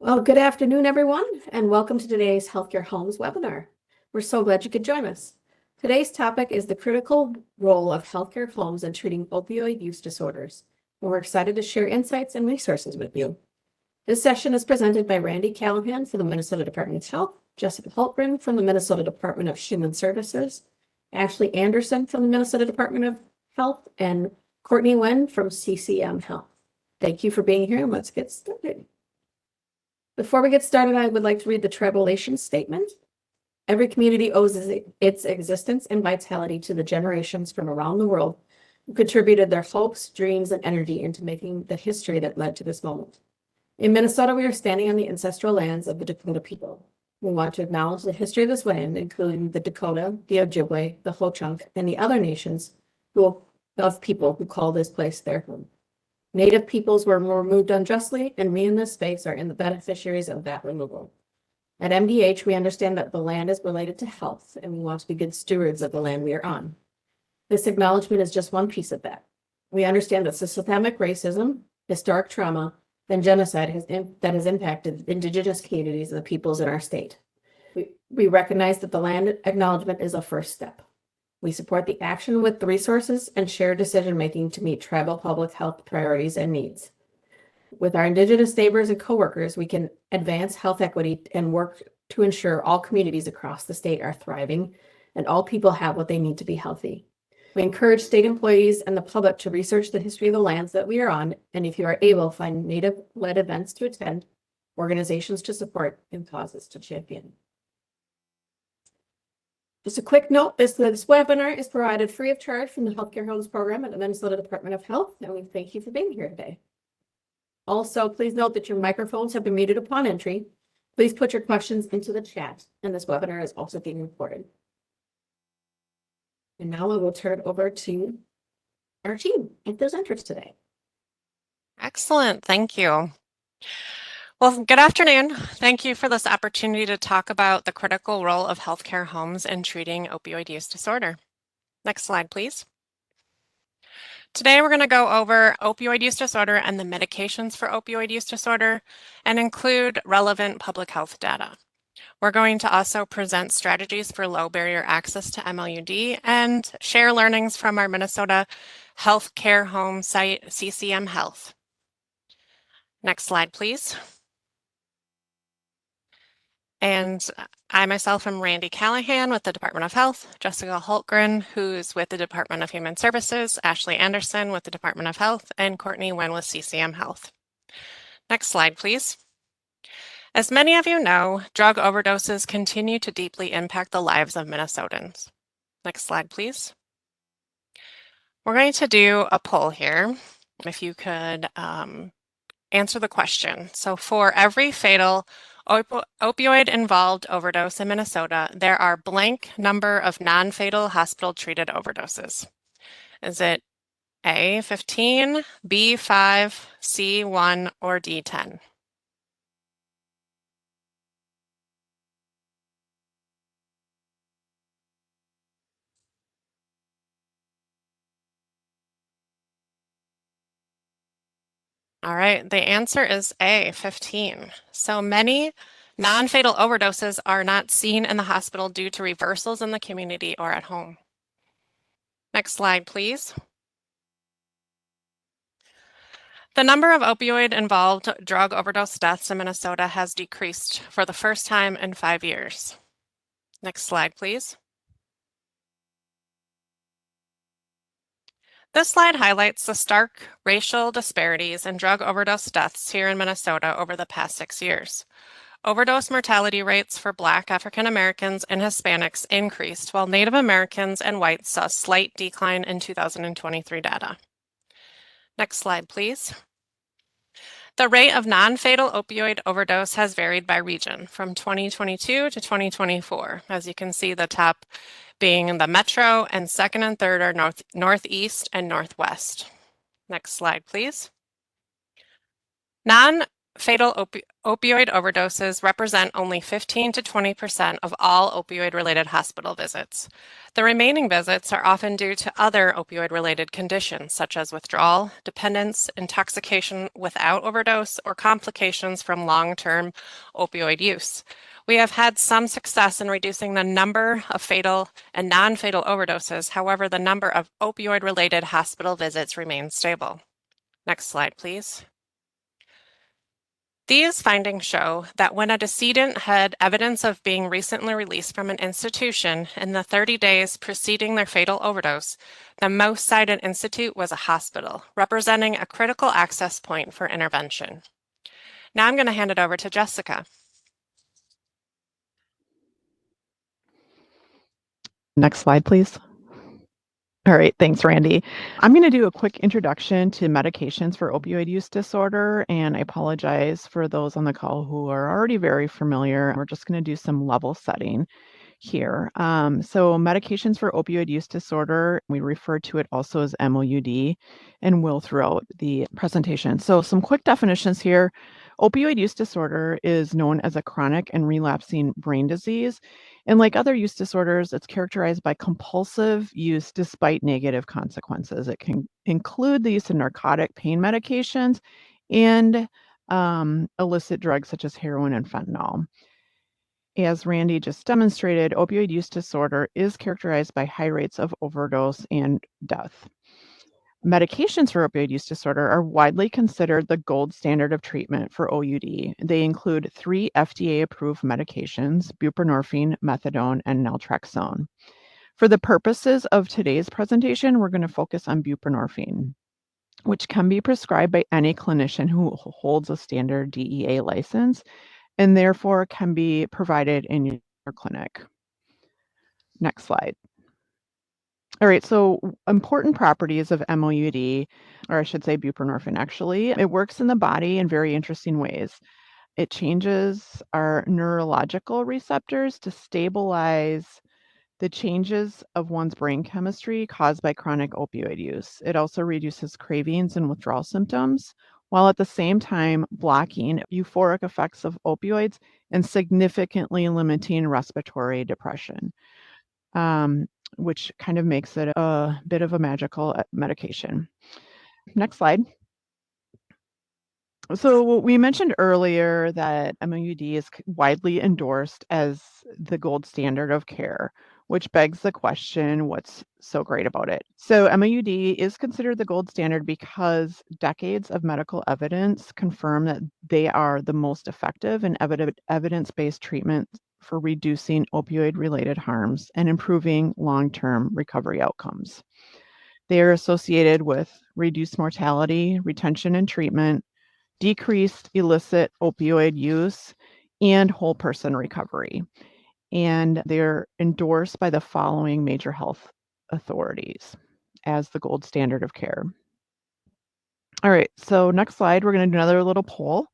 Well, good afternoon, everyone, and welcome to today's Healthcare Homes webinar. We're so glad you could join us. Today's topic is the critical role of healthcare homes in treating opioid use disorders. And we're excited to share insights and resources with you. This session is presented by Randy Callahan from the Minnesota Department of Health, Jessica Hultgren from the Minnesota Department of Human Services, Ashley Anderson from the Minnesota Department of Health, and Courtney Wen from CCM Health. Thank you for being here, and let's get started. Before we get started, I would like to read the tribal relations statement. Every community owes its existence and vitality to the generations from around the world who contributed their hopes, dreams, and energy into making the history that led to this moment. In Minnesota, we are standing on the ancestral lands of the Dakota people. We want to acknowledge the history of this land, including the Dakota, the Ojibwe, the Ho-Chunk, and the other nations of people who call this place their home. Native peoples were removed unjustly, and we in this space are in the beneficiaries of that removal. At MDH, we understand that the land is related to health, and we want to be good stewards of the land we are on. This acknowledgement is just one piece of that. We understand that systemic racism, historic trauma, and genocide that has impacted Indigenous communities and the peoples in our state. We recognize that the land acknowledgement is a first step. We support the action with the resources and shared decision-making to meet tribal public health priorities and needs. With our Indigenous neighbors and coworkers, we can advance health equity and work to ensure all communities across the state are thriving and all people have what they need to be healthy. We encourage state employees and the public to research the history of the lands that we are on, and if you are able, find Native-led events to attend, organizations to support, and causes to champion. Just a quick note, this webinar is provided free of charge from the Healthcare Homes program at the Minnesota Department of Health, and we thank you for being here today. Also, please note that your microphones have been muted upon entry. Please put your questions into the chat, and this webinar is also being recorded. And now we will turn it over to our team at those entrants today. Excellent, thank you. Well, good afternoon. Thank you for this opportunity to talk about the critical role of healthcare homes in treating opioid use disorder. Next slide, please. Today, we're going to go over opioid use disorder and the medications for opioid use disorder and include relevant public health data. We're going to also present strategies for low barrier access to MOUD and share learnings from our Minnesota healthcare home site, CCM Health. Next slide, please. And I myself am Randy Callahan with the Department of Health, Jessica Hultgren, who's with the Department of Human Services, Ashley Anderson with the Department of Health, and Courtney Wen with CCM Health. Next slide, please. As many of you know, drug overdoses continue to deeply impact the lives of Minnesotans. Next slide, please. We're going to do a poll here. If you could answer the question. So for every fatal opioid-involved overdose in Minnesota, there are blank number of non-fatal hospital-treated overdoses. Is it A, 15, B, 5, C, 1, or D, 10? All right, the answer is A, 15. So many non-fatal overdoses are not seen in the hospital due to reversals in the community or at home. Next slide, please. The number of opioid-involved drug overdose deaths in Minnesota has decreased for the first time in 5 years. Next slide, please. This slide highlights the stark racial disparities in drug overdose deaths here in Minnesota over the past 6 years. Overdose mortality rates for Black, African Americans, and Hispanics increased, while Native Americans and whites saw a slight decline in 2023 data. Next slide, please. The rate of non-fatal opioid overdose has varied by region from 2022 to 2024. As you can see, the top being the metro, and second and third are northeast and northwest. Next slide, please. fatal opioid overdoses represent only 15 to 20% of all opioid-related hospital visits. The remaining visits are often due to other opioid-related conditions, such as withdrawal, dependence, intoxication without overdose, or complications from long-term opioid use. We have had some success in reducing the number of fatal and non-fatal overdoses. However, the number of opioid-related hospital visits remains stable. Next slide, please. These findings show that when a decedent had evidence of being recently released from an institution in the 30 days preceding their fatal overdose, the most cited institute was a hospital, representing a critical access point for intervention. Now I'm going to hand it over to Jessica. Next slide, please. All right, thanks, Randy. I'm going to do a quick introduction to medications for opioid use disorder, and I apologize for those on the call who are already very familiar. We're just going to do some level setting here. So medications for opioid use disorder, we refer to it also as MOUD and will throughout the presentation. So some quick definitions here. Opioid use disorder is known as a chronic and relapsing brain disease. And like other use disorders, it's characterized by compulsive use despite negative consequences. It can include the use of narcotic pain medications and illicit drugs such as heroin and fentanyl. As Randy just demonstrated, opioid use disorder is characterized by high rates of overdose and death. Medications for opioid use disorder are widely considered the gold standard of treatment for OUD. They include 3 FDA-approved medications: buprenorphine, methadone, and naltrexone. For the purposes of today's presentation, we're going to focus on buprenorphine, which can be prescribed by any clinician who holds a standard DEA license and therefore can be provided in your clinic. Next slide. All right, so important properties of MOUD, or I should say buprenorphine actually. It works in the body in very interesting ways. It changes our neurological receptors to stabilize the changes of one's brain chemistry caused by chronic opioid use. It also reduces cravings and withdrawal symptoms, while at the same time blocking euphoric effects of opioids and significantly limiting respiratory depression, which kind of makes it a bit of a magical medication. Next slide. So we mentioned earlier that MOUD is widely endorsed as the gold standard of care, which begs the question, what's so great about it? So MOUD is considered the gold standard because decades of medical evidence confirm that they are the most effective and evidence-based treatment for reducing opioid-related harms and improving long-term recovery outcomes. They are associated with reduced mortality, retention and treatment, decreased illicit opioid use, and whole person recovery. And they're endorsed by the following major health authorities as the gold standard of care. All right, so next slide, we're going to do another little poll.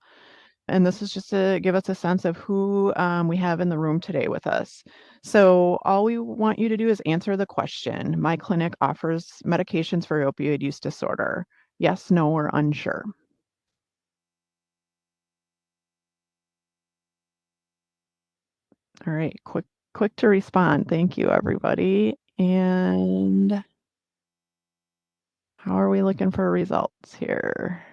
And this is just to give us a sense of who we have in the room today with us. So all we want you to do is answer the question: my clinic offers medications for opioid use disorder. Yes, no, or unsure. All right, quick to respond. Thank you, everybody. And how are we looking for results here?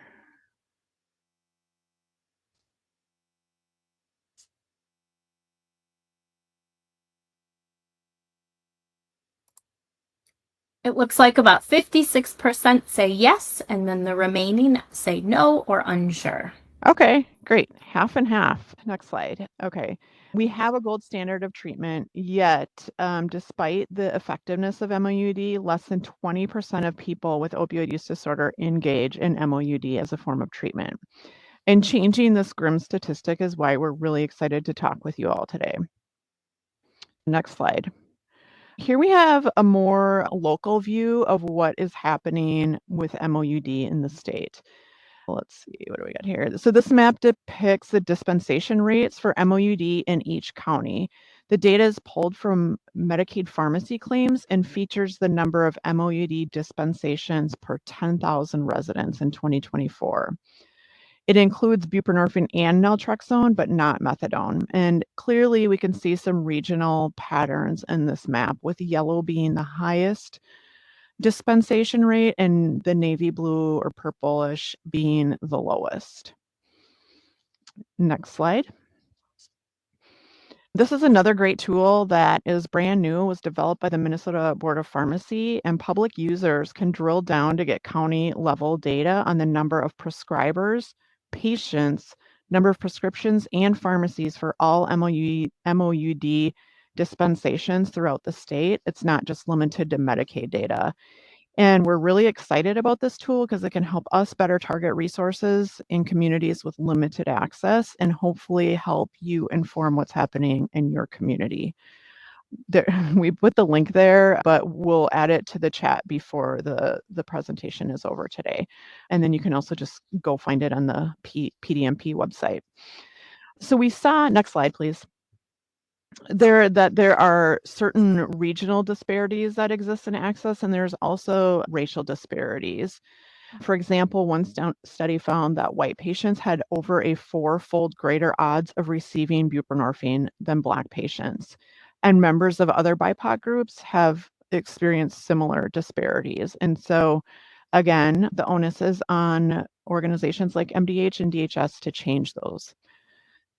It looks like about 56% say yes, and then the remaining say no or unsure. Okay, great. Half and half. Next slide. Okay. We have a gold standard of treatment, yet despite the effectiveness of MOUD, less than 20% of people with opioid use disorder engage in MOUD as a form of treatment. And changing this grim statistic is why we're really excited to talk with you all today. Next slide. Here we have a more local view of what is happening with MOUD in the state. Let's see, what do we got here? So this map depicts the dispensation rates for MOUD in each county. The data is pulled from Medicaid pharmacy claims and features the number of MOUD dispensations per 10,000 residents in 2024. It includes buprenorphine and naltrexone, but not methadone. And clearly we can see some regional patterns in this map, with yellow being the highest dispensation rate and the navy blue or purplish being the lowest. Next slide. This is another great tool that is brand new, was developed by the Minnesota Board of Pharmacy, and public users can drill down to get county level data on the number of prescribers, patients, number of prescriptions, and pharmacies for all MOUD dispensations throughout the state. It's not just limited to Medicaid data. And we're really excited about this tool because it can help us better target resources in communities with limited access and hopefully help you inform what's happening in your community. There, we put the link there, but we'll add it to the chat before the presentation is over today. And then you can also just go find it on the PDMP website. So we saw, next slide, please. There are certain regional disparities that exist in access, and there's also racial disparities. For example, one study found that white patients had over a 4-fold greater odds of receiving buprenorphine than Black patients. And members of other BIPOC groups have experienced similar disparities. And so, again, the onus is on organizations like MDH and DHS to change those.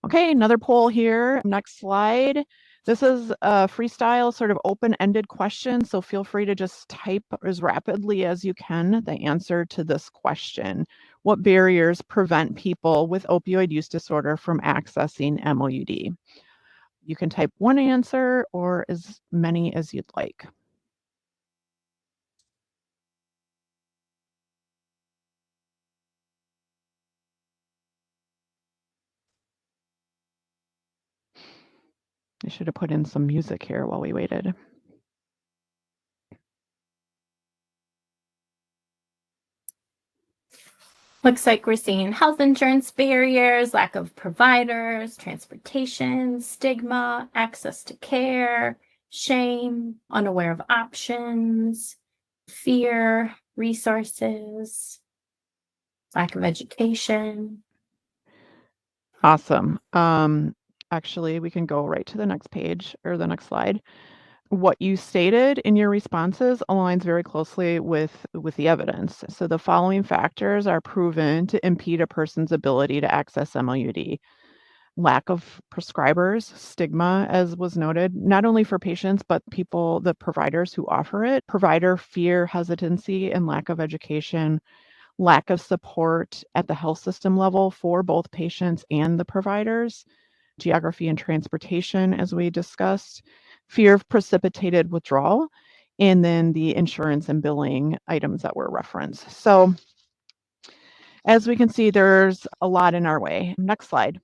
Okay, another poll here. Next slide. This is a freestyle, sort of open-ended question, so feel free to just type as rapidly as you can the answer to this question. What barriers prevent people with opioid use disorder from accessing MOUD? You can type one answer or as many as you'd like. I should have put in some music here while we waited. Looks like we're seeing health insurance barriers, lack of providers, transportation, stigma, access to care, shame, unaware of options, fear, resources, lack of education. Awesome. Actually, we can go right to the next page or the next slide. What you stated in your responses aligns very closely with the evidence. So the following factors are proven to impede a person's ability to access MOUD. Lack of prescribers, stigma, as was noted, not only for patients, but the providers who offer it, provider fear, hesitancy, and lack of education, lack of support at the health system level for both patients and the providers, geography and transportation, as we discussed, fear of precipitated withdrawal, and then the insurance and billing items that were referenced. So as we can see, there's a lot in our way. Next slide.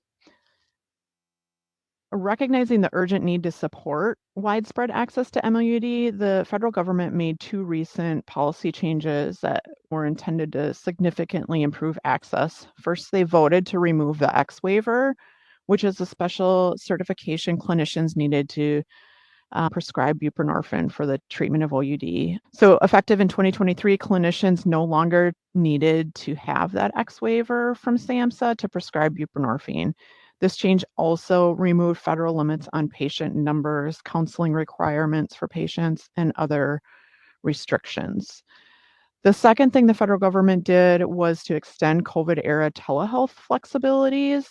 Recognizing the urgent need to support widespread access to MOUD, the federal government made 2 recent policy changes that were intended to significantly improve access. First, they voted to remove the X waiver, which is a special certification clinicians needed to prescribe buprenorphine for the treatment of OUD. So effective in 2023, clinicians no longer needed to have that X waiver from SAMHSA to prescribe buprenorphine. This change also removed federal limits on patient numbers, counseling requirements for patients, and other restrictions. The second thing the federal government did was to extend COVID-era telehealth flexibilities.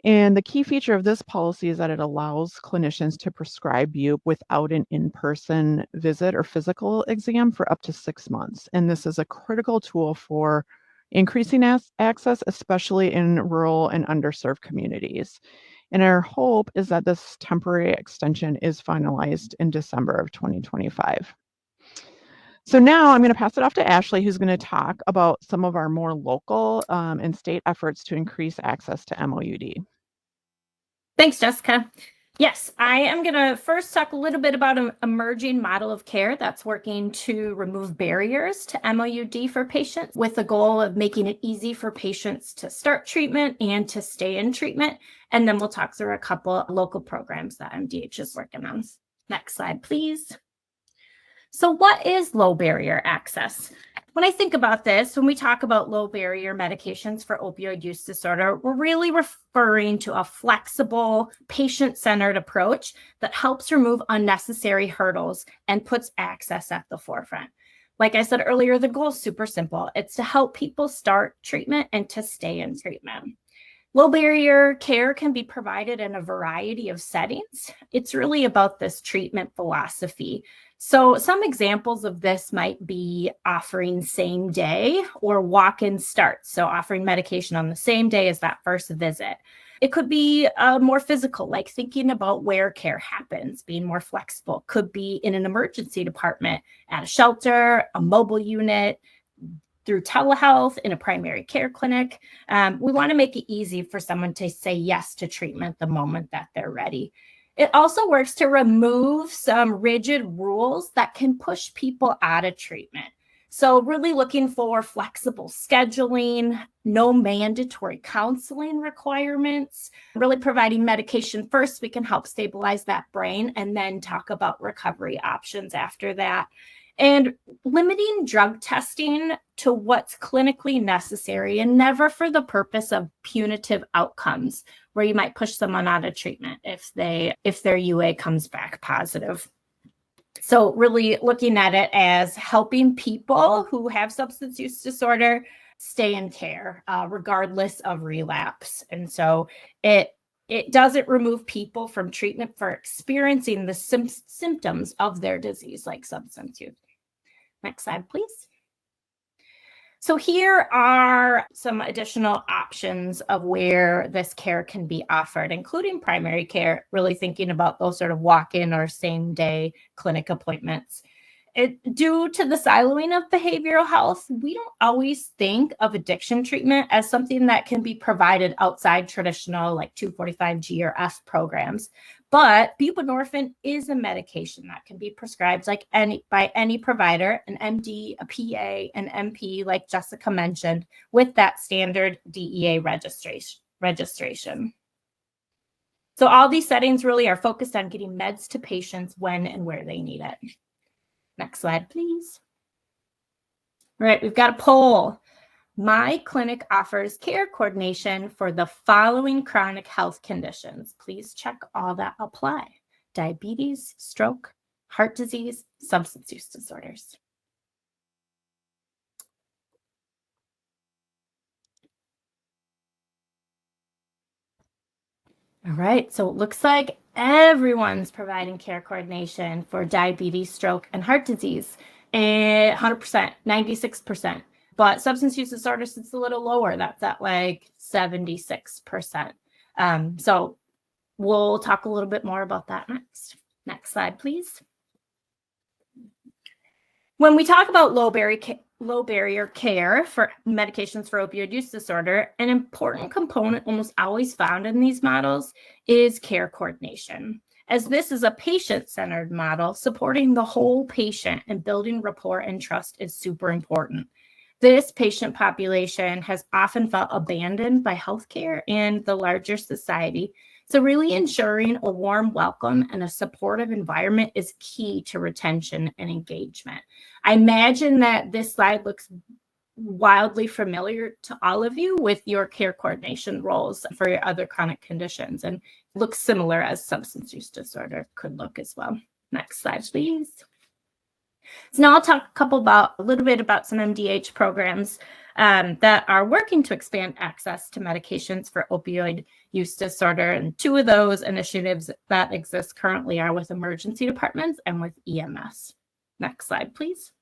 And the key feature of this policy is that it allows clinicians to prescribe bupe without an in-person visit or physical exam for up to 6 months. And this is a critical tool for increasing access, especially in rural and underserved communities. And our hope is that this temporary extension is finalized in December of 2025. So now I'm going to pass it off to Ashley, who's going to talk about some of our more local and state efforts to increase access to MOUD. Thanks, Jessica. Yes, I am going to first talk a little bit about an emerging model of care that's working to remove barriers to MOUD for patients with the goal of making it easy for patients to start treatment and to stay in treatment. And then we'll talk through a couple local programs that MDH is working on. Next slide, please. So what is low barrier access? When I think about this, when we talk about low barrier medications for opioid use disorder, we're really referring to a flexible, patient-centered approach that helps remove unnecessary hurdles and puts access at the forefront. Like I said earlier, the goal is super simple. It's to help people start treatment and to stay in treatment. Low barrier care can be provided in a variety of settings. It's really about this treatment philosophy. So some examples of this might be offering same day or walk-in starts. So offering medication on the same day as that first visit. It could be more physical, like thinking about where care happens, being more flexible. Could be in an emergency department, at a shelter, a mobile unit, through telehealth, in a primary care clinic. We want to make it easy for someone to say yes to treatment the moment that they're ready. It also works to remove some rigid rules that can push people out of treatment. So really looking for flexible scheduling, no mandatory counseling requirements, really providing medication first. We can help stabilize that brain and then talk about recovery options after that. And limiting drug testing to what's clinically necessary and never for the purpose of punitive outcomes, where you might push someone out of treatment if their UA comes back positive. So really looking at it as helping people who have substance use disorder stay in care, regardless of relapse. And so it doesn't remove people from treatment for experiencing the symptoms of their disease, like substance use. Next slide, please. So here are some additional options of where this care can be offered, including primary care, really thinking about those sort of walk-in or same-day clinic appointments. Due to the siloing of behavioral health, we don't always think of addiction treatment as something that can be provided outside traditional like 245G or F programs. But buprenorphine is a medication that can be prescribed by any provider, an MD, a PA, an MP, like Jessica mentioned, with that standard DEA registration. So all these settings really are focused on getting meds to patients when and where they need it. Next slide, please. All right, we've got a poll. My clinic offers care coordination for the following chronic health conditions. Please check all that apply: diabetes, stroke, heart disease, substance use disorders. All right, so it looks like everyone's providing care coordination for diabetes, stroke, and heart disease. 100%, 96%. But substance use disorders, it's a little lower. That's at like 76%. So we'll talk a little bit more about that next. Next slide, please. When we talk about low barrier care for medications for opioid use disorder, an important component almost always found in these models is care coordination. As this is a patient-centered model, supporting the whole patient and building rapport and trust is super important. This patient population has often felt abandoned by healthcare and the larger society. So really ensuring a warm welcome and a supportive environment is key to retention and engagement. I imagine that this slide looks wildly familiar to all of you with your care coordination roles for your other chronic conditions, and looks similar as substance use disorder could look as well. Next slide, please. So now I'll talk a little bit about some MDH programs that are working to expand access to medications for opioid use disorder. And two of those initiatives that exist currently are with emergency departments and with EMS. Next slide, please.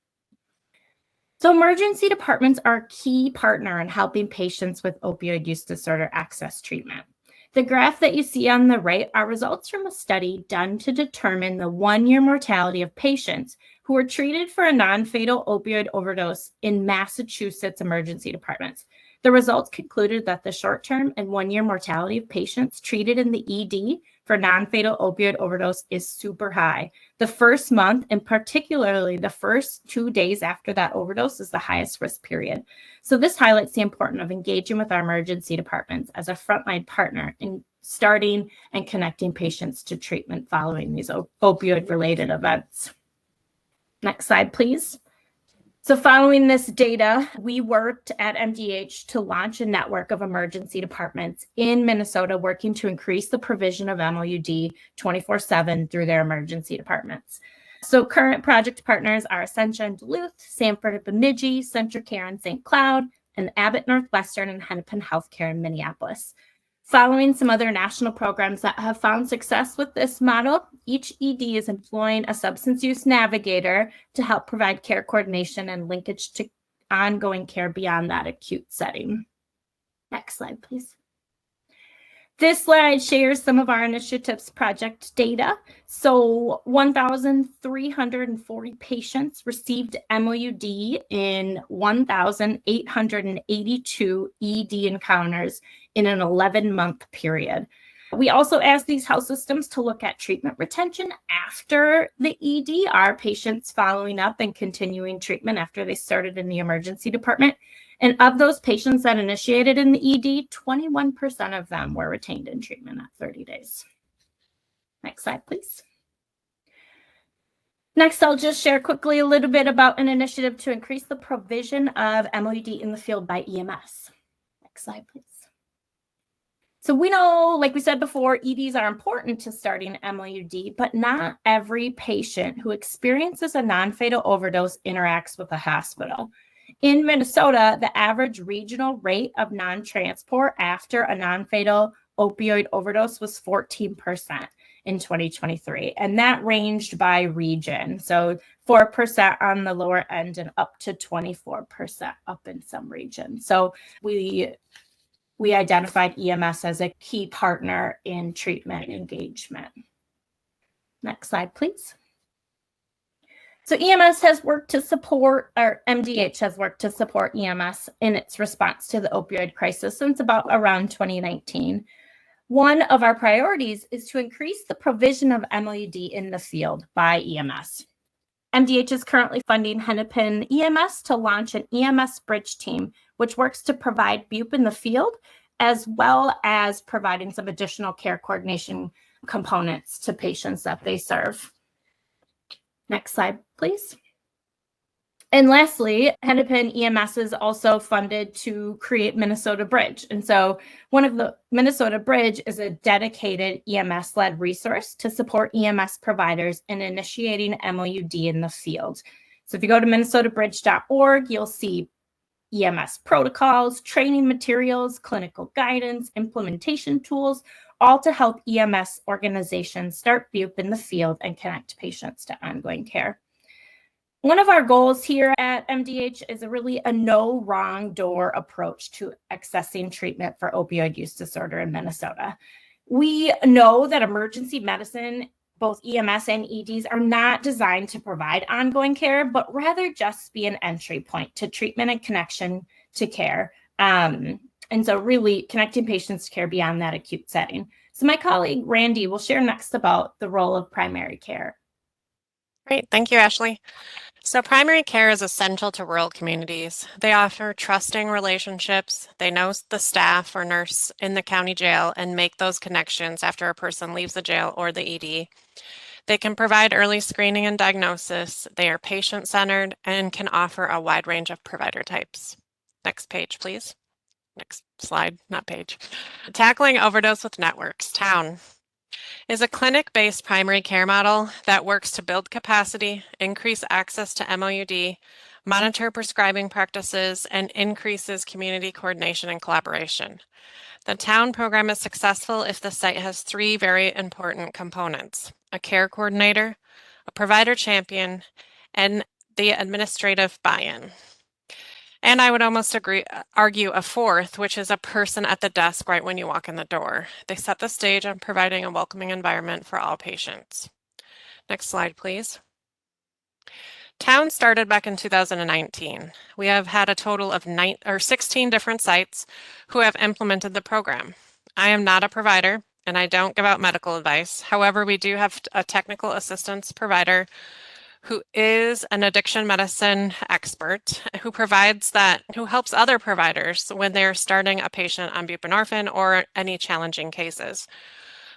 So emergency departments are a key partner in helping patients with opioid use disorder access treatment. The graph that you see on the right are results from a study done to determine the 1-year mortality of patients who were treated for a non-fatal opioid overdose in Massachusetts emergency departments. The results concluded that the short-term and 1-year mortality of patients treated in the ED for non-fatal opioid overdose is super high. The first month, and particularly the first 2 days after that overdose, is the highest risk period. So this highlights the importance of engaging with our emergency departments as a frontline partner in starting and connecting patients to treatment following these opioid-related events. Next slide, please. So following this data, we worked at MDH to launch a network of emergency departments in Minnesota working to increase the provision of MOUD 24/7 through their emergency departments. So current project partners are Essentia in Duluth, Sanford at Bemidji, CentraCare in St. Cloud, and Abbott Northwestern and Hennepin Healthcare in Minneapolis. Following some other national programs that have found success with this model, each ED is employing a substance use navigator to help provide care coordination and linkage to ongoing care beyond that acute setting. Next slide, please. This slide shares some of our initiatives project data. So 1,340 patients received MOUD in 1,882 ED encounters in an 11-month period. We also asked these health systems to look at treatment retention after the ED. Are patients following up and continuing treatment after they started in the emergency department? And of those patients that initiated in the ED, 21% of them were retained in treatment at 30 days. Next slide, please. Next, I'll just share quickly a little bit about an initiative to increase the provision of MOUD in the field by EMS. Next slide, please. So we know, like we said before, EDs are important to starting MOUD, but not every patient who experiences a non-fatal overdose interacts with a hospital. In Minnesota, the average regional rate of non-transport after a non-fatal opioid overdose was 14% in 2023, and that ranged by region. So 4% on the lower end and up to 24% up in some regions. So we identified EMS as a key partner in treatment engagement. Next slide, please. So EMS has worked to support, or MDH has worked to support EMS in its response to the opioid crisis since about around 2019. One of our priorities is to increase the provision of MOUD in the field by EMS. MDH is currently funding Hennepin EMS to launch an EMS bridge team, which works to provide BUP in the field, as well as providing some additional care coordination components to patients that they serve. Next slide, please. And lastly, Hennepin EMS is also funded to create Minnesota Bridge. And so one of the Minnesota Bridge is a dedicated EMS-led resource to support EMS providers in initiating MOUD in the field. So if you go to minnesotabridge.org, you'll see EMS protocols, training materials, clinical guidance, implementation tools, all to help EMS organizations start BUP in the field and connect patients to ongoing care. One of our goals here at MDH is a no wrong door approach to accessing treatment for opioid use disorder in Minnesota. We know that emergency medicine, both EMS and EDs, are not designed to provide ongoing care, but rather just be an entry point to treatment and connection to care. And so really connecting patients to care beyond that acute setting. So my colleague, Randy, will share next about the role of primary care. Great, thank you, Ashley. So primary care is essential to rural communities. They offer trusting relationships. They know the staff or nurse in the county jail and make those connections after a person leaves the jail or the ED. They can provide early screening and diagnosis. They are patient-centered and can offer a wide range of provider types. Next page, please. Next slide, not page. Tackling overdose with networks, TOWN, is a clinic-based primary care model that works to build capacity, increase access to MOUD, monitor prescribing practices, and increases community coordination and collaboration. The TOWN program is successful if the site has three very important components: a care coordinator, a provider champion, and the administrative buy-in. And I would almost argue a fourth, which is a person at the desk right when you walk in the door. They set the stage on providing a welcoming environment for all patients. Next slide, please. TOWN started back in 2019. We have had a total of 16 different sites who have implemented the program. I am not a provider and I don't give out medical advice. However, we do have a technical assistance provider who is an addiction medicine expert who helps other providers when they're starting a patient on buprenorphine or any challenging cases.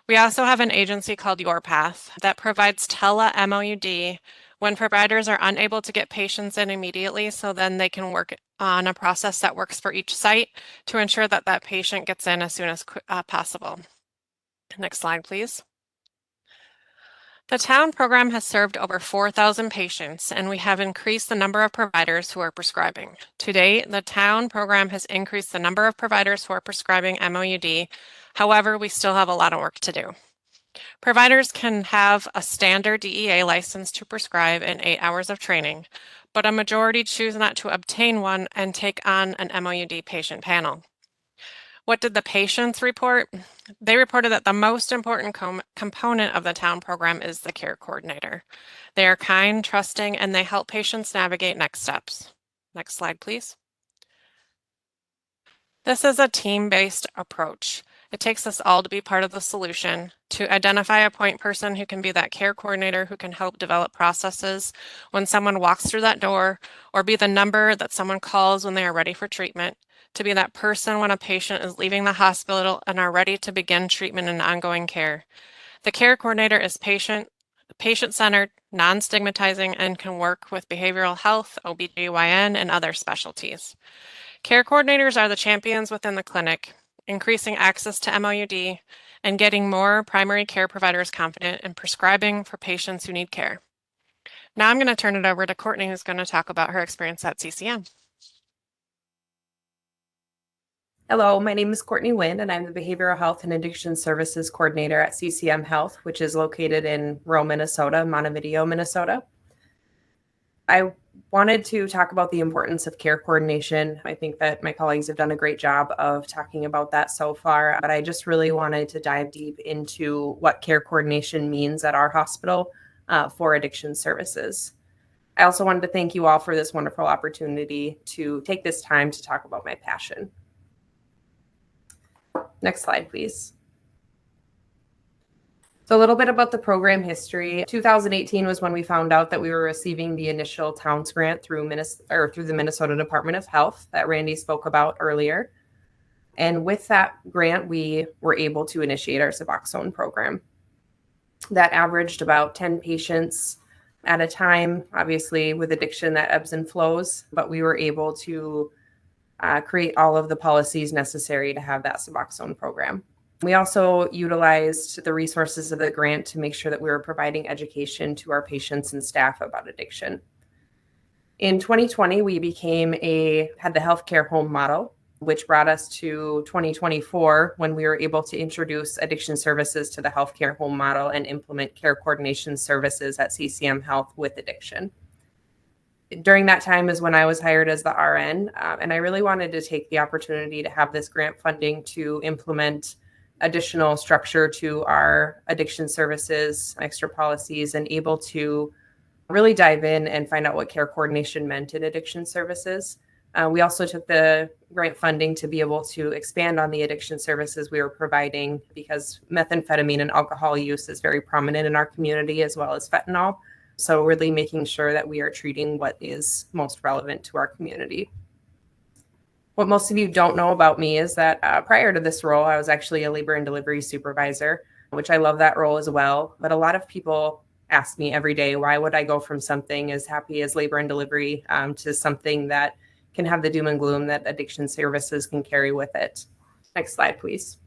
We also have an agency called YourPath that provides tele-MOUD when providers are unable to get patients in immediately, so then they can work on a process that works for each site to ensure that that patient gets in as soon as possible. Next slide, please. The town program has served over 4,000 patients, and we have increased the number of providers who are prescribing. To date, the town program has increased the number of providers who are prescribing MOUD. However, we still have a lot of work to do. Providers can have a standard DEA license to prescribe in 8 hours of training, but a majority choose not to obtain one and take on an MOUD patient panel. What did the patients report? They reported that the most important component of the town program is the care coordinator. They are kind, trusting, and they help patients navigate next steps. Next slide, please. This is a team-based approach. It takes us all to be part of the solution, to identify a point person who can be that care coordinator who can help develop processes when someone walks through that door, or be the number that someone calls when they are ready for treatment, to be that person when a patient is leaving the hospital and are ready to begin treatment and ongoing care. The care coordinator is patient-centered, non-stigmatizing, and can work with behavioral health, OBGYN, and other specialties. Care coordinators are the champions within the clinic, increasing access to MOUD and getting more primary care providers confident in prescribing for patients who need care. Now I'm going to turn it over to Courtney, who's going to talk about her experience at CCM. Hello, my name is Courtney Wynn, and I'm the Behavioral Health and Addiction Services Coordinator at CCM Health, which is located in rural Minnesota, Montevideo, Minnesota. I wanted to talk about the importance of care coordination. I think that my colleagues have done a great job of talking about that so far, but I just really wanted to dive deep into what care coordination means at our hospital for addiction services. I also wanted to thank you all for this wonderful opportunity to take this time to talk about my passion. Next slide, please. So a little bit about the program history. 2018 was when we found out that we were receiving the initial Towns grant through the Minnesota Department of Health that Randy spoke about earlier. And with that grant, we were able to initiate our Suboxone program. That averaged about 10 patients at a time. Obviously, with addiction, that ebbs and flows, but we were able to create all of the policies necessary to have that Suboxone program. We also utilized the resources of the grant to make sure that we were providing education to our patients and staff about addiction. In 2020, we had the healthcare home model, which brought us to 2024 when we were able to introduce addiction services to the healthcare home model and implement care coordination services at CCM Health with addiction. During that time is when I was hired as the RN, and I really wanted to take the opportunity to have this grant funding to implement additional structure to our addiction services, extra policies, and able to really dive in and find out what care coordination meant in addiction services. We also took the grant funding to be able to expand on the addiction services we were providing, because methamphetamine and alcohol use is very prominent in our community, as well as fentanyl. So really making sure that we are treating what is most relevant to our community. What most of you don't know about me is that prior to this role, I was actually a labor and delivery supervisor, which I love that role as well. But a lot of people ask me every day, why would I go from something as happy as labor and delivery to something that can have the doom and gloom that addiction services can carry with it? Next slide, please.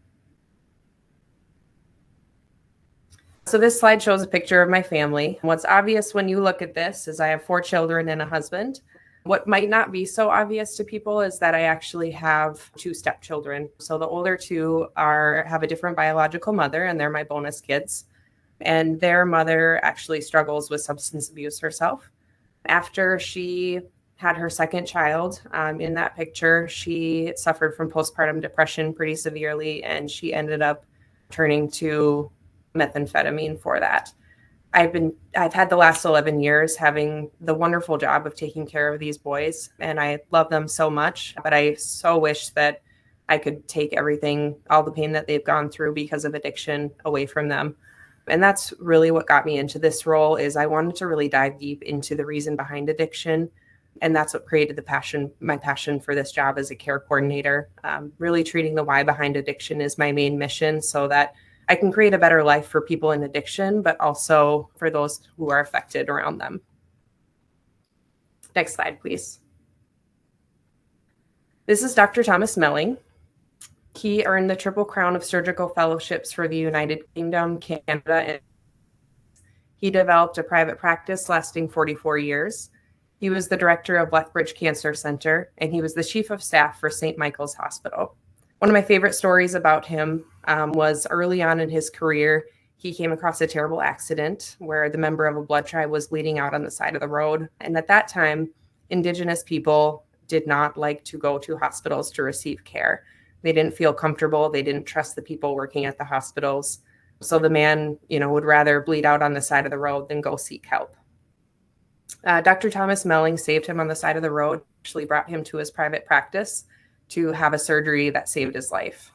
So this slide shows a picture of my family. What's obvious when you look at this is I have 4 children and a husband. What might not be so obvious to people is that I actually have 2 stepchildren. So the older 2 have a different biological mother, and they're my bonus kids. And their mother actually struggles with substance abuse herself. After she had her second child, in that picture, she suffered from postpartum depression pretty severely, and she ended up turning to methamphetamine for that. I've had the last 11 years having the wonderful job of taking care of these boys, and I love them so much, but I so wish that I could take everything, all the pain that they've gone through because of addiction, away from them. And that's really what got me into this role, is I wanted to really dive deep into the reason behind addiction. And that's what created my passion for this job as a care coordinator. Really treating the why behind addiction is my main mission, so that I can create a better life for people in addiction, but also for those who are affected around them. Next slide, please. This is Dr. Thomas Melling. He earned the Triple Crown of Surgical Fellowships for the United Kingdom, Canada, and he developed a private practice lasting 44 years. He was the director of Lethbridge Cancer Center, and he was the chief of staff for St. Michael's Hospital. One of my favorite stories about him was early on in his career, he came across a terrible accident where the member of a blood tribe was bleeding out on the side of the road. And at that time, Indigenous people did not like to go to hospitals to receive care. They didn't feel comfortable. They didn't trust the people working at the hospitals. So the man, would rather bleed out on the side of the road than go seek help. Dr. Thomas Melling saved him on the side of the road, actually brought him to his private practice to have a surgery that saved his life.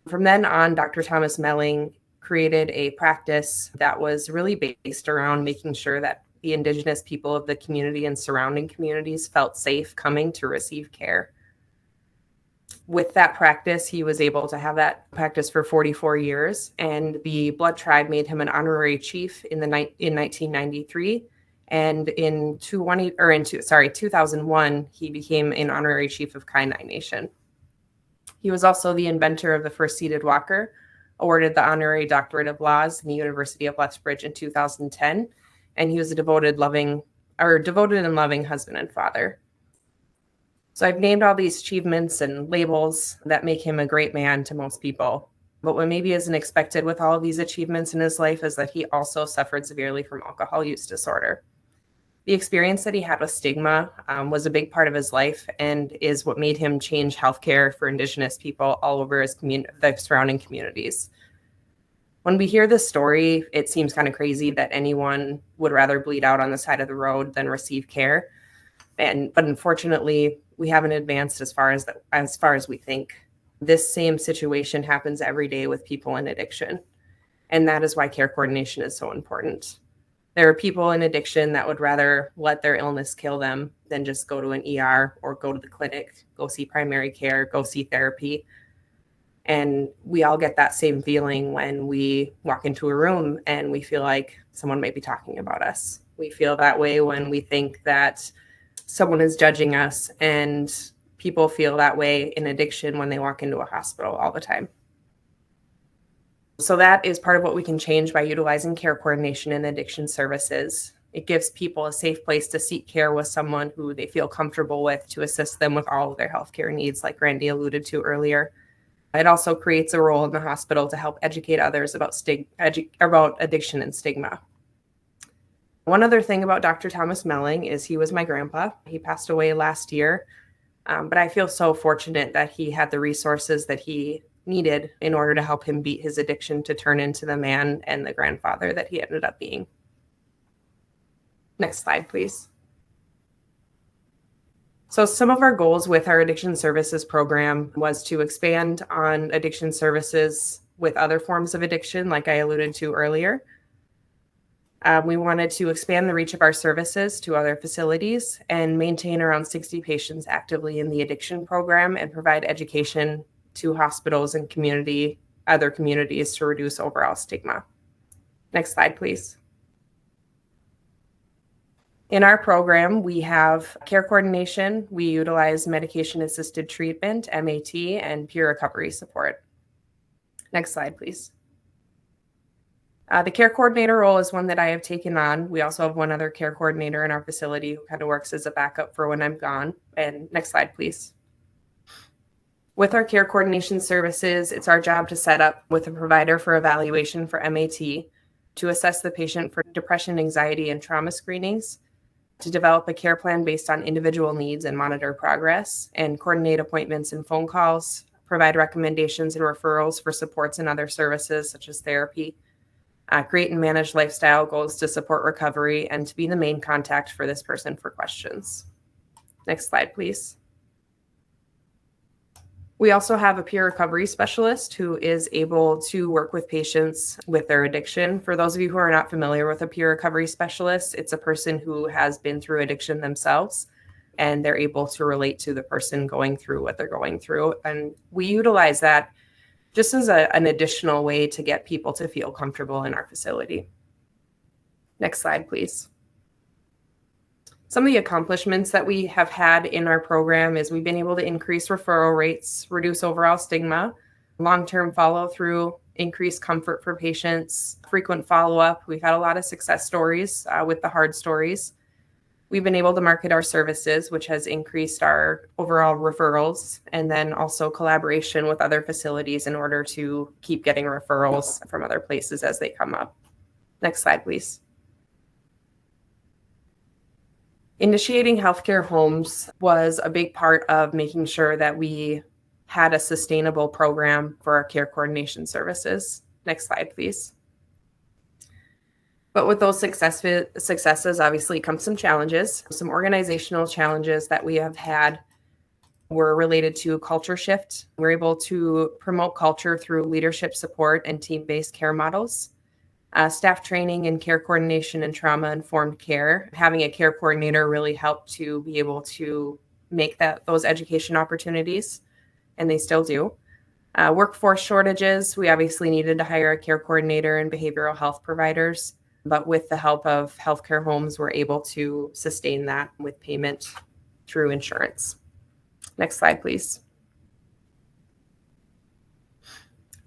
From then on, Dr. Thomas Melling created a practice that was really based around making sure that the Indigenous people of the community and surrounding communities felt safe coming to receive care. With that practice, he was able to have that practice for 44 years, and the blood tribe made him an honorary chief in 1993. And in 2001, he became an honorary chief of Kainai Nation. He was also the inventor of the first seated walker, awarded the honorary doctorate of laws in the University of Lethbridge in 2010, and he was a devoted and loving husband and father. So I've named all these achievements and labels that make him a great man to most people. But what maybe isn't expected with all of these achievements in his life is that he also suffered severely from alcohol use disorder. The experience that he had with stigma was a big part of his life and is what made him change healthcare for Indigenous people all over the surrounding communities. When we hear this story, it seems kind of crazy that anyone would rather bleed out on the side of the road than receive care. But unfortunately, we haven't advanced as far as we think. This same situation happens every day with people in addiction. And that is why care coordination is so important. There are people in addiction that would rather let their illness kill them than just go to an ER or go to the clinic, go see primary care, go see therapy. And we all get that same feeling when we walk into a room and we feel like someone might be talking about us. We feel that way when we think that someone is judging us, and people feel that way in addiction when they walk into a hospital all the time. So that is part of what we can change by utilizing care coordination in addiction services. It gives people a safe place to seek care with someone who they feel comfortable with to assist them with all of their healthcare needs, like Randy alluded to earlier. It also creates a role in the hospital to help educate others about addiction and stigma. One other thing about Dr. Thomas Melling is he was my grandpa. He passed away last year, but I feel so fortunate that he had the resources that he needed in order to help him beat his addiction to turn into the man and the grandfather that he ended up being. Next slide, please. So some of our goals with our addiction services program was to expand on addiction services with other forms of addiction, like I alluded to earlier. We wanted to expand the reach of our services to other facilities and maintain around 60 patients actively in the addiction program and provide education to hospitals and other communities to reduce overall stigma. Next slide, please. In our program, we have care coordination. We utilize medication-assisted treatment, MAT, and peer recovery support. Next slide, please. The care coordinator role is one that I have taken on. We also have one other care coordinator in our facility who kind of works as a backup for when I'm gone. And next slide, please. With our care coordination services, it's our job to set up with a provider for evaluation for MAT, to assess the patient for depression, anxiety, and trauma screenings, to develop a care plan based on individual needs and monitor progress, and coordinate appointments and phone calls, provide recommendations and referrals for supports and other services such as therapy, create and manage lifestyle goals to support recovery, and to be the main contact for this person for questions. Next slide, please. We also have a peer recovery specialist who is able to work with patients with their addiction. For those of you who are not familiar with a peer recovery specialist, it's a person who has been through addiction themselves, and they're able to relate to the person going through what they're going through. And we utilize that just as an additional way to get people to feel comfortable in our facility. Next slide, please. Some of the accomplishments that we have had in our program is we've been able to increase referral rates, reduce overall stigma, long-term follow-through, increase comfort for patients, frequent follow-up. We've had a lot of success stories with the hard stories. We've been able to market our services, which has increased our overall referrals, and then also collaboration with other facilities in order to keep getting referrals from other places as they come up. Next slide, please. Initiating healthcare homes was a big part of making sure that we had a sustainable program for our care coordination services. Next slide, please. But with those successes, obviously come some challenges. Some organizational challenges that we have had were related to culture shift. We're able to promote culture through leadership support and team-based care models. Staff training and care coordination and trauma-informed care. Having a care coordinator really helped to be able to make those education opportunities, and they still do. Workforce shortages. We obviously needed to hire a care coordinator and behavioral health providers, but with the help of healthcare homes, we're able to sustain that with payment through insurance. Next slide, please.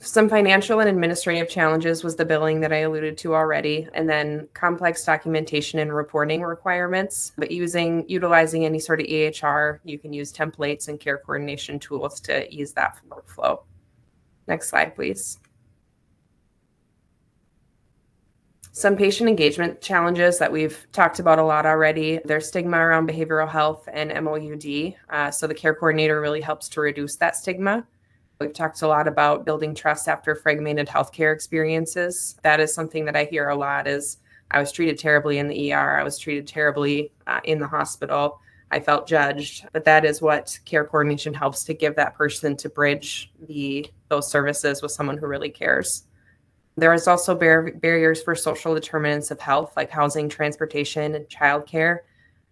Some financial and administrative challenges was the billing that I alluded to already, and then complex documentation and reporting requirements. But utilizing any sort of EHR, you can use templates and care coordination tools to ease that workflow. Next slide, please. Some patient engagement challenges that we've talked about a lot already. There's stigma around behavioral health and MOUD. So the care coordinator really helps to reduce that stigma. We've talked a lot about building trust after fragmented healthcare experiences. That is something that I hear a lot is I was treated terribly in the ER. I was treated terribly in the hospital. I felt judged. But that is what care coordination helps to give that person to bridge those services with someone who really cares. There is also barriers for social determinants of health, like housing, transportation, and childcare.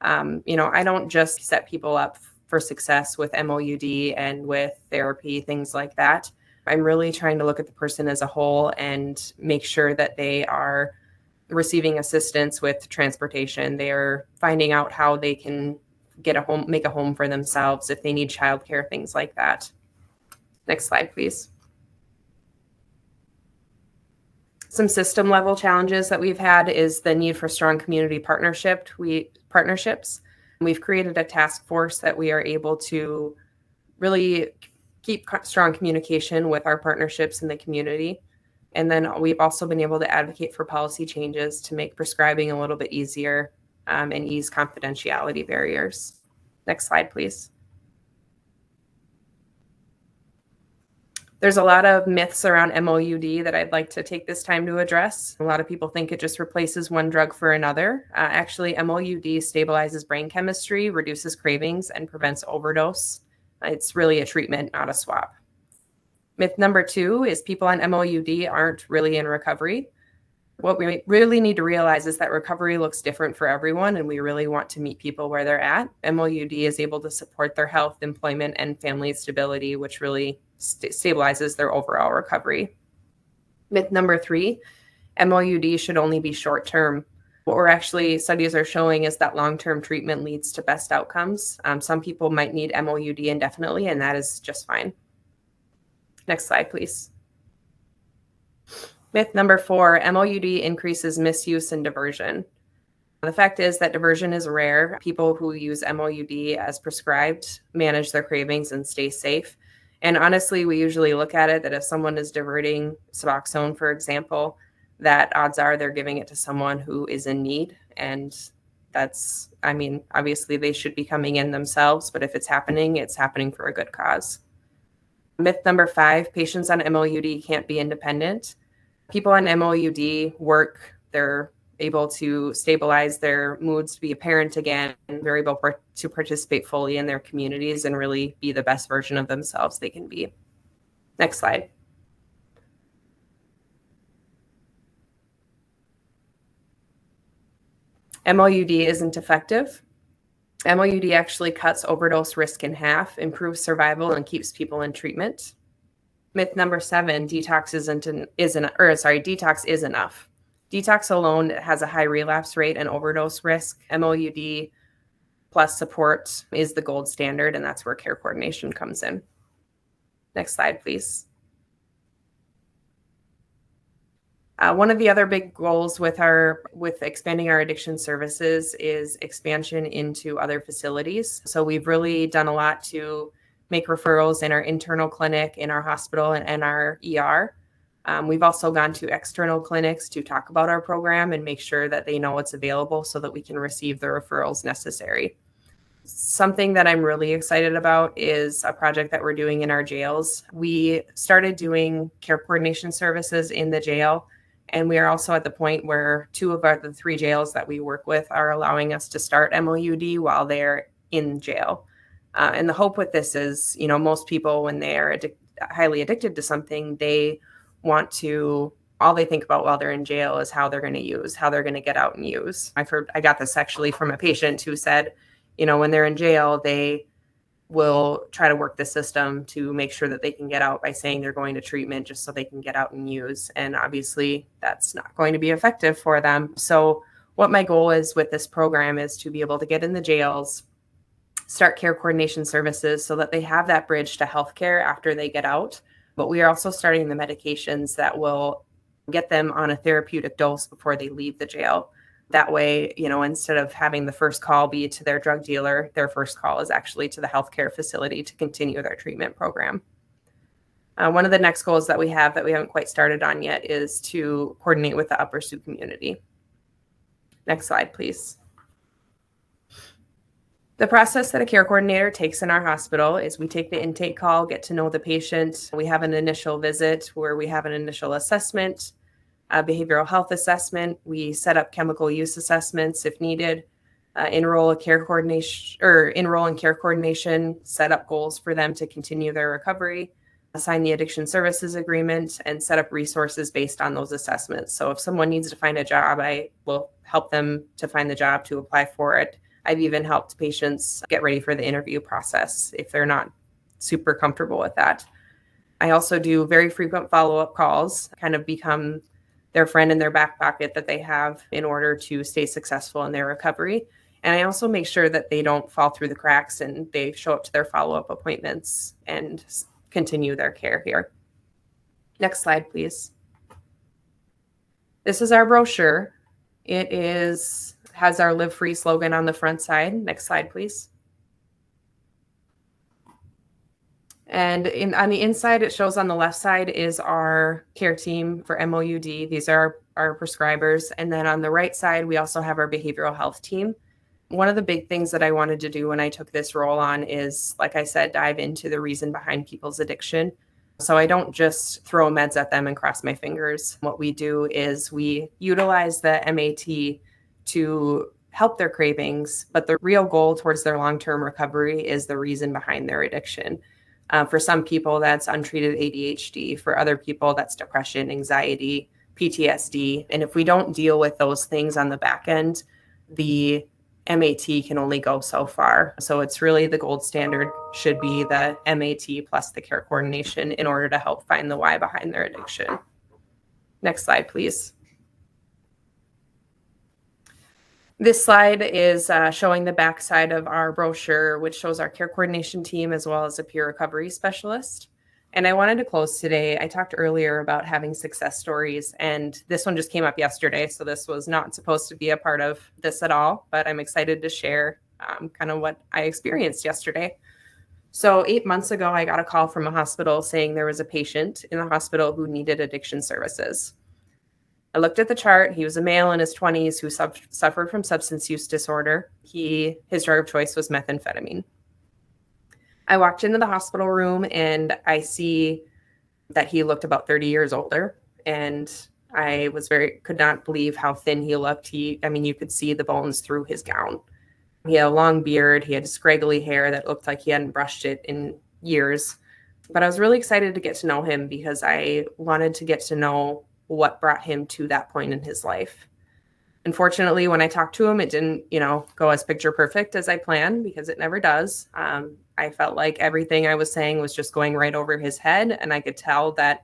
I don't just set people up for success with MOUD and with therapy, things like that. I'm really trying to look at the person as a whole and make sure that they are receiving assistance with transportation. They are finding out how they can make a home for themselves if they need childcare, things like that. Next slide, please. Some system level challenges that we've had is the need for strong community partnerships. We've created a task force that we are able to really keep strong communication with our partnerships in the community. And then we've also been able to advocate for policy changes to make prescribing a little bit easier and ease confidentiality barriers. Next slide, please. There's a lot of myths around MOUD that I'd like to take this time to address. A lot of people think it just replaces one drug for another. Actually, MOUD stabilizes brain chemistry, reduces cravings, and prevents overdose. It's really a treatment, not a swap. Myth number 2 is people on MOUD aren't really in recovery. What we really need to realize is that recovery looks different for everyone, and we really want to meet people where they're at. MOUD is able to support their health, employment, and family stability, which really stabilizes their overall recovery. Myth number 3, MOUD should only be short-term. What studies are showing is that long-term treatment leads to best outcomes. Some people might need MOUD indefinitely, and that is just fine. Next slide, please. Myth number 4, MOUD increases misuse and diversion. The fact is that diversion is rare. People who use MOUD as prescribed manage their cravings and stay safe. And honestly, we usually look at it that if someone is diverting Suboxone, for example, that odds are they're giving it to someone who is in need. And obviously they should be coming in themselves, but if it's happening for a good cause. Myth number 5, patients on MOUD can't be independent. People on MOUD work, they're able to stabilize their moods, to be a parent again, and they're able to participate fully in their communities and really be the best version of themselves they can be. Next slide. MOUD isn't effective. MOUD actually cuts overdose risk in half, improves survival, and keeps people in treatment. Myth number 7, detox is enough. Detox alone has a high relapse rate and overdose risk. MOUD plus support is the gold standard, and that's where care coordination comes in. Next slide, please. One of the other big goals with expanding our addiction services is expansion into other facilities. So we've really done a lot to make referrals in our internal clinic, in our hospital, and our ER. We've also gone to external clinics to talk about our program and make sure that they know what's available so that we can receive the referrals necessary. Something that I'm really excited about is a project that we're doing in our jails. We started doing care coordination services in the jail, and we are also at the point where 2 of the 3 jails that we work with are allowing us to start MOUD while they're in jail. And the hope with this is, most people, when they are highly addicted to something, they want to, all they think about while they're in jail is how they're going to use, how they're going to get out and use. I got this actually from a patient who said, when they're in jail, they will try to work the system to make sure that they can get out by saying they're going to treatment just so they can get out and use. And obviously that's not going to be effective for them. So what my goal is with this program is to be able to get in the jails, start care coordination services so that they have that bridge to healthcare after they get out. But we are also starting the medications that will get them on a therapeutic dose before they leave the jail. That way, instead of having the first call be to their drug dealer, their first call is actually to the healthcare facility to continue their treatment program. One of the next goals that we haven't quite started on yet is to coordinate with the Upper Sioux community. Next slide, please. The process that a care coordinator takes in our hospital is we take the intake call, get to know the patient. We have an initial visit where we have an initial assessment, a behavioral health assessment. We set up chemical use assessments if needed, enroll in care coordination, set up goals for them to continue their recovery, assign the addiction services agreement, and set up resources based on those assessments. So if someone needs to find a job, I will help them to find the job, to apply for it. I've even helped patients get ready for the interview process if they're not super comfortable with that. I also do very frequent follow-up calls, kind of become their friend in their back pocket that they have in order to stay successful in their recovery. And I also make sure that they don't fall through the cracks and they show up to their follow-up appointments and continue their care here. Next slide, please. This is our brochure. It has our Live Free slogan on the front side. Next slide, please. And on the inside, it shows on the left side is our care team for MOUD. These are our prescribers. And then on the right side, we also have our behavioral health team. One of the big things that I wanted to do when I took this role on is, like I said, dive into the reason behind people's addiction. So I don't just throw meds at them and cross my fingers. What we do is we utilize the MAT to help their cravings, but the real goal towards their long-term recovery is the reason behind their addiction. For some people, that's untreated ADHD. For other people, that's depression, anxiety, PTSD. And if we don't deal with those things on the back end, the MAT can only go so far. So it's really the gold standard should be the MAT plus the care coordination in order to help find the why behind their addiction. Next slide, please. This slide is showing the back side of our brochure, which shows our care coordination team as well as a peer recovery specialist. And I wanted to close today. I talked earlier about having success stories, and this one just came up yesterday. So this was not supposed to be a part of this at all, but I'm excited to share kind of what I experienced yesterday. So 8 months ago, I got a call from a hospital saying there was a patient in the hospital who needed addiction services. I looked at the chart. He was a male in his 20s who suffered from substance use disorder. His drug of choice was methamphetamine. I walked into the hospital room and I see that he looked about 30 years older. And I could not believe how thin he looked. You could see the bones through his gown. He had a long beard. He had scraggly hair that looked like he hadn't brushed it in years. But I was really excited to get to know him because I wanted to get to know what brought him to that point in his life. Unfortunately, when I talked to him, it didn't, go as picture perfect as I planned, because it never does. I felt like everything I was saying was just going right over his head. And I could tell that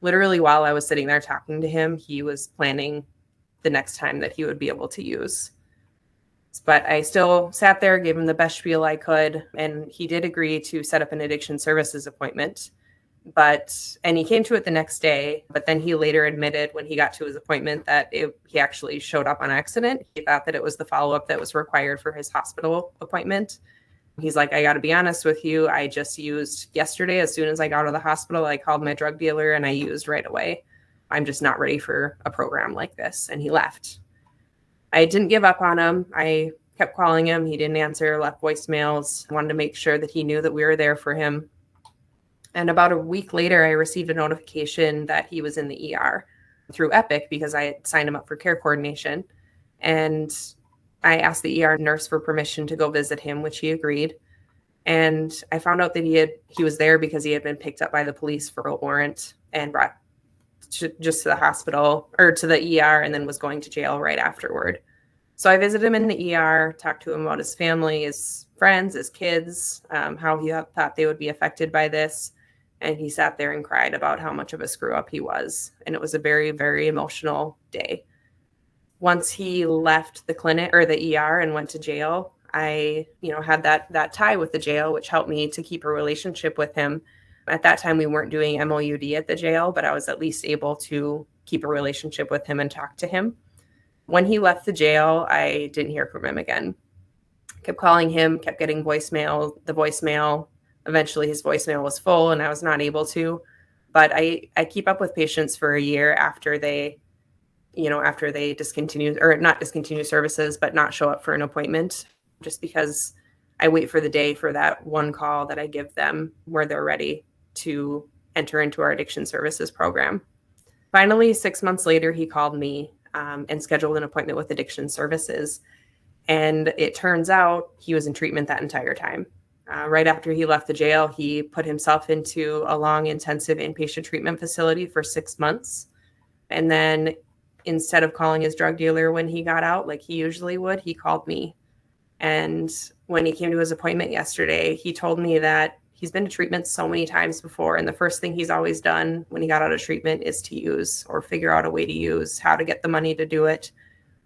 literally while I was sitting there talking to him, he was planning the next time that he would be able to use. But I still sat there, gave him the best spiel I could, and he did agree to set up an addiction services appointment. And he came to it the next day, but then he later admitted when he got to his appointment that he actually showed up on accident. He thought that it was the follow-up that was required for his hospital appointment. He's like, I got to be honest with you. I just used yesterday. As soon as I got out of the hospital, I called my drug dealer and I used right away. I'm just not ready for a program like this. And he left. I didn't give up on him. I kept calling him. He didn't answer, left voicemails. I wanted to make sure that he knew that we were there for him. And about a week later, I received a notification that he was in the ER through Epic because I had signed him up for care coordination. And I asked the ER nurse for permission to go visit him, which he agreed. And I found out that he was there because he had been picked up by the police for a warrant and brought just to the hospital or to the ER and then was going to jail right afterward. So I visited him in the ER, talked to him about his family, his friends, his kids, how he thought they would be affected by this. And he sat there and cried about how much of a screw up he was. And it was a very, very emotional day. Once he left the clinic or the ER and went to jail, I, had that tie with the jail, which helped me to keep a relationship with him. At that time, we weren't doing MOUD at the jail, but I was at least able to keep a relationship with him and talk to him. When he left the jail, I didn't hear from him again. Kept calling him, kept getting voicemail. Eventually his voicemail was full and I was not able to. But I keep up with patients for a year after they discontinue or not discontinue services, but not show up for an appointment, just because I wait for the day for that one call that I give them where they're ready to enter into our addiction services program. Finally, 6 months later, he called me and scheduled an appointment with addiction services. And it turns out he was in treatment that entire time. Right after he left the jail, he put himself into a long, intensive inpatient treatment facility for 6 months. And then instead of calling his drug dealer when he got out, like he usually would, he called me. And when he came to his appointment yesterday, he told me that he's been to treatment so many times before. And the first thing he's always done when he got out of treatment is to use or figure out a way to use, how to get the money to do it.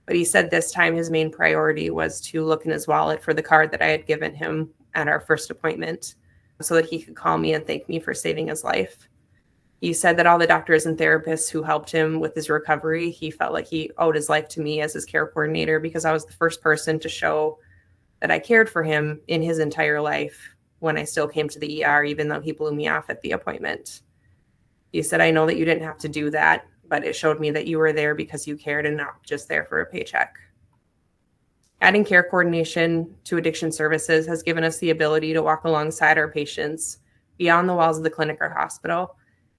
But he said this time his main priority was to look in his wallet for the card that I had given him at our first appointment so that he could call me and thank me for saving his life. He said that all the doctors and therapists who helped him with his recovery, he felt like he owed his life to me as his care coordinator because I was the first person to show that I cared for him in his entire life when I still came to the ER, even though he blew me off at the appointment. He said, I know that you didn't have to do that, but it showed me that you were there because you cared and not just there for a paycheck. Adding care coordination to addiction services has given us the ability to walk alongside our patients beyond the walls of the clinic or hospital.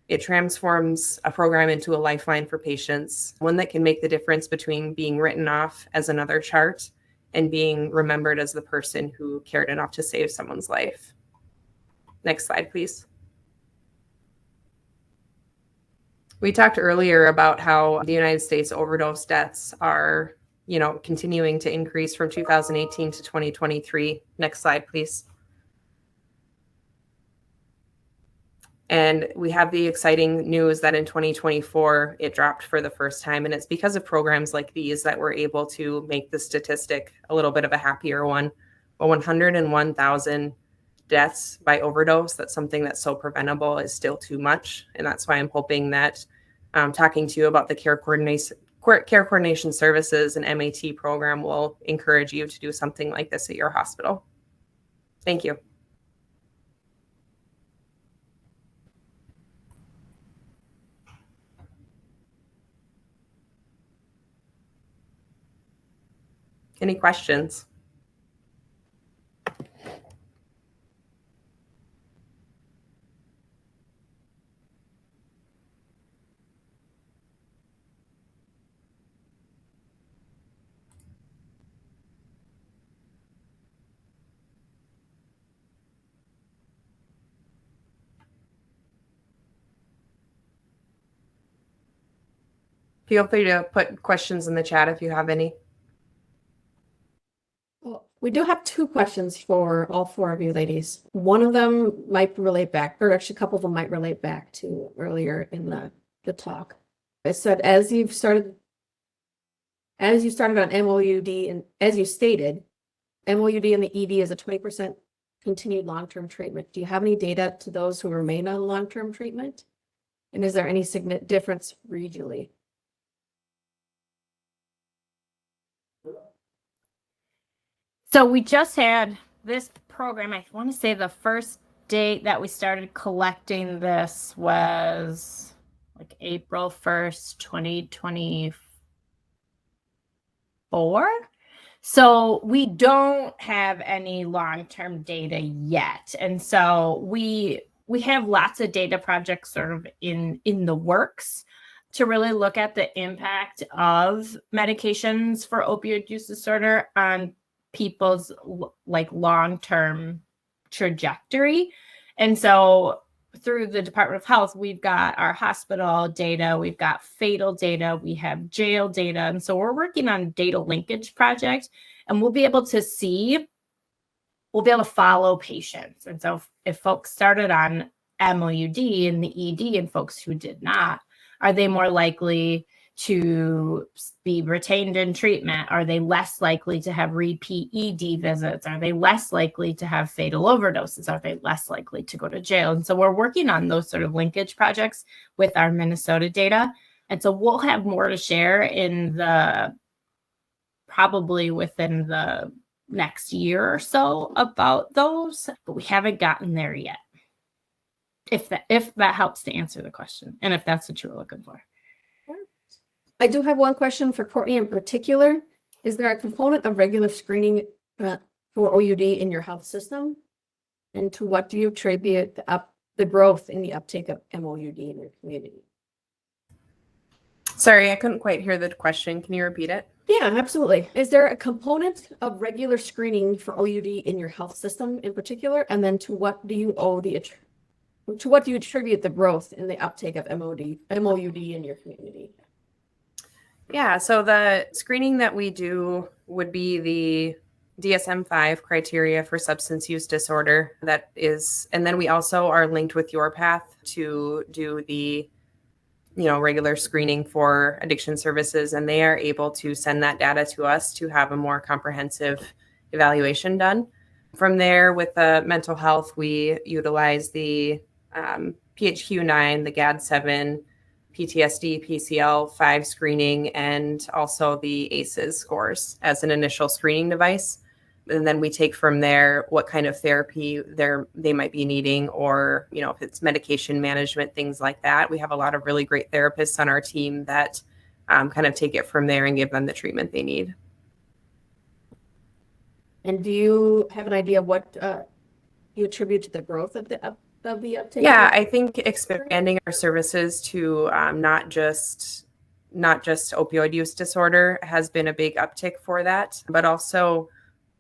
It transforms a program into a lifeline for patients, one that can make the difference between being written off as another chart and being remembered as the person who cared enough to save someone's life. Next slide, please. We talked earlier about how the United States overdose deaths are, continuing to increase from 2018 to 2023. Next slide, please. And we have the exciting news that in 2024, it dropped for the first time. And it's because of programs like these that we're able to make the statistic a little bit of a happier one. But 101,000 deaths by overdose, that's something that's so preventable, is still too much. And that's why I'm hoping that talking to you about the care coordination services and MAT program will encourage you to do something like this at your hospital. Thank you. Any questions? Feel free to put questions in the chat if you have any. Well, we do have two questions for all four of you ladies. One of them might relate back, or actually a couple of them might relate back to earlier in the talk. It said, as you've started as you started on MOUD and as you stated, MOUD and the ED is a 20% continued long-term treatment. Do you have any data to those who remain on long-term treatment? And is there any significant difference regionally? So we just had this program. I want to say the first date that we started collecting this was like April 1st, 2024. So we don't have any long-term data yet. And so we have lots of data projects sort of in the works to really look at the impact of medications for opioid use disorder on people's like long-term trajectory. And so through the Department of Health, we've got our hospital data, we've got fatal data, we have jail data. And so we're working on data linkage project, and we'll be able to follow patients. And so if folks started on MOUD in the ED and folks who did not, are they more likely to be retained in treatment? Are they less likely to have repeat ED visits? Are they less likely to have fatal overdoses? Are they less likely to go to jail? And so we're working on those sort of linkage projects with our Minnesota data. And so we'll have more to share probably within the next year or so about those, but we haven't gotten there yet. If that helps to answer the question, and if that's what you were looking for. I do have one question for Courtney in particular. Is there a component of regular screening for OUD in your health system? And to what do you attribute the growth in the uptake of MOUD in your community? Sorry, I couldn't quite hear the question. Can you repeat it? Yeah, absolutely. Is there a component of regular screening for OUD in your health system in particular? And then to what do you attribute the growth in the uptake of MOUD in your community? Yeah, so the screening that we do would be the DSM-5 criteria for substance use disorder. That is, and then we also are linked with YourPath to do the regular screening for addiction services, and they are able to send that data to us to have a more comprehensive evaluation done. From there, with the mental health, we utilize the PHQ-9, the GAD-7, PTSD, PCL-5 screening, and also the ACEs scores as an initial screening device. And then we take from there what kind of therapy they might be needing, or if it's medication management, things like that. We have a lot of really great therapists on our team that kind of take it from there and give them the treatment they need. And do you have an idea of what you attribute to the growth of the uptake? Yeah, I think expanding our services to not just opioid use disorder has been a big uptick for that, but also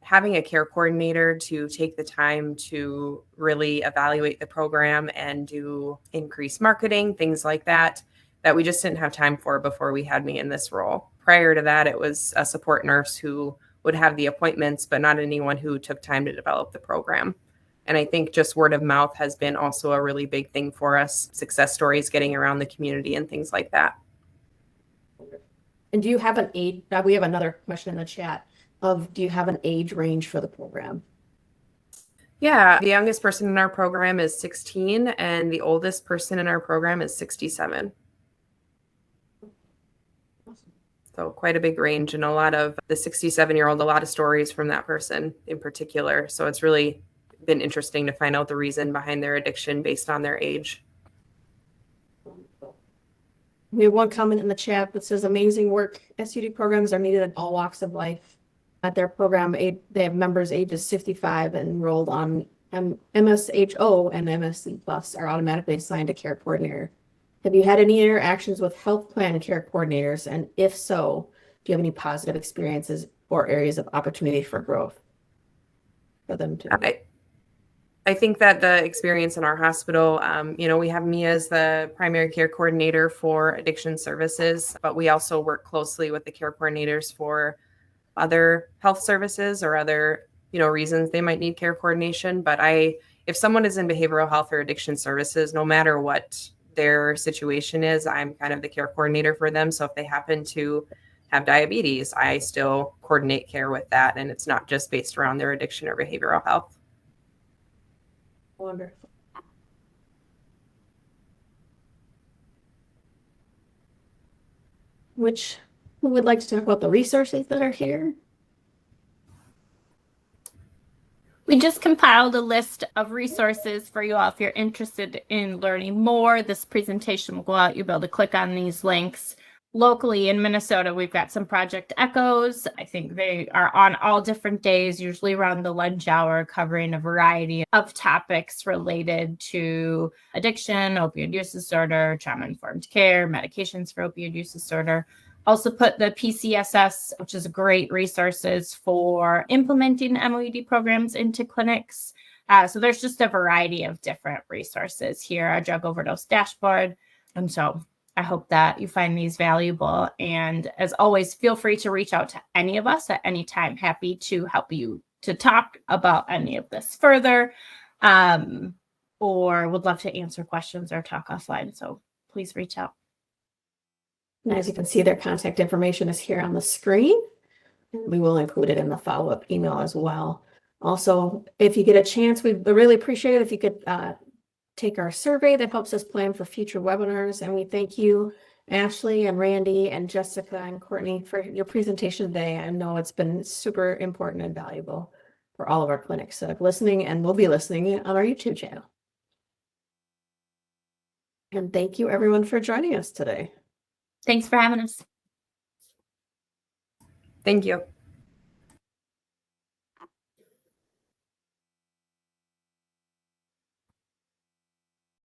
having a care coordinator to take the time to really evaluate the program and do increased marketing, things like that we just didn't have time for before we had me in this role. Prior to that, it was a support nurse who would have the appointments, but not anyone who took time to develop the program. And I think just word of mouth has been also a really big thing for us, success stories getting around the community and things like that. And do you have an age? We have another question in the chat do you have an age range for the program? Yeah, the youngest person in our program is 16, and the oldest person in our program is 67. So quite a big range, and a lot of the 67-year-old, a lot of stories from that person in particular. So it's really been interesting to find out the reason behind their addiction based on their age. We have one comment in the chat that says amazing work. SUD programs are needed in all walks of life. At their program, they have members ages 55 and enrolled on MSHO and MSC Plus are automatically assigned a care coordinator. Have you had any interactions with health plan care coordinators? And if so, do you have any positive experiences or areas of opportunity for growth for them to? I think that the experience in our hospital, we have me as the primary care coordinator for addiction services, but we also work closely with the care coordinators for other health services or other, reasons they might need care coordination. But if someone is in behavioral health or addiction services, no matter what their situation is, I'm kind of the care coordinator for them. So if they happen to have diabetes, I still coordinate care with that. And it's not just based around their addiction or behavioral health. Wonderful. Who would like to talk about the resources that are here? We just compiled a list of resources for you all if you're interested in learning more. This presentation will go out. You'll be able to click on these links. Locally in Minnesota, we've got some Project Echoes. I think they are on all different days, usually around the lunch hour, covering a variety of topics related to addiction, opioid use disorder, trauma-informed care, medications for opioid use disorder. Also put the PCSS, which is great resources for implementing MOUD programs into clinics. So there's just a variety of different resources here, a drug overdose dashboard. And so I hope that you find these valuable. And as always, feel free to reach out to any of us at any time. Happy to help you to talk about any of this further, or would love to answer questions or talk offline. So please reach out. And as you can see, their contact information is here on the screen. We will include it in the follow-up email as well. Also, if you get a chance, we'd really appreciate it if you could take our survey that helps us plan for future webinars. And we thank you, Ashley and Randy and Jessica and Courtney, for your presentation today. I know it's been super important and valuable for all of our clinics that are listening and will be listening on our YouTube channel. And thank you everyone for joining us today. Thanks for having us. Thank you.